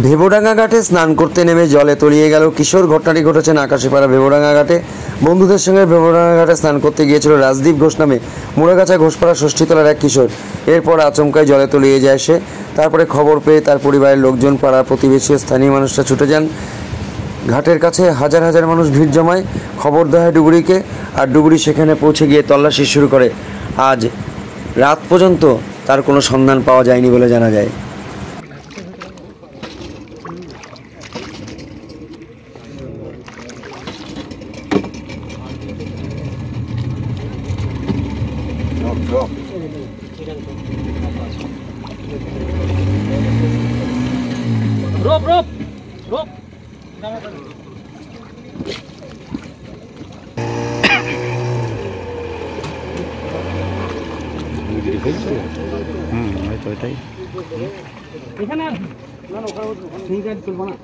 ভেবোডাঙ্গা ঘাটে স্নান করতে নেমে জলে তলিয়ে গেল কিশোর। ঘটনাটি ঘটেছে আকাশীপাড়া ভেবোডাঙ্গা ঘাটে। বন্ধুদের সঙ্গে ভেবোডাঙ্গা ঘাটে স্নান করতে গিয়েছিল রাজদীপ ঘোষ নামে মুড়াগাছা ঘোষপাড়া ষষ্ঠীতলার এক কিশোর। এরপর আচমকায় জলে তলিয়ে যায় সে। তারপরে খবর পেয়ে তার পরিবারের লোকজন, পাড়া প্রতিবেশী ও স্থানীয় মানুষরা ছুটে যান ঘাটের কাছে। হাজার হাজার মানুষ ভিড় জমায়। খবর দেওয়া হয় ডুবুরিকে, আর ডুবুরি সেখানে পৌঁছে গিয়ে তল্লাশি শুরু করে। আজ রাত পর্যন্ত তার কোনো সন্ধান পাওয়া যায়নি বলে জানা যায়। Rope, rope, rope. এখানে না না ওখানে ঠিক আছে চলবো না।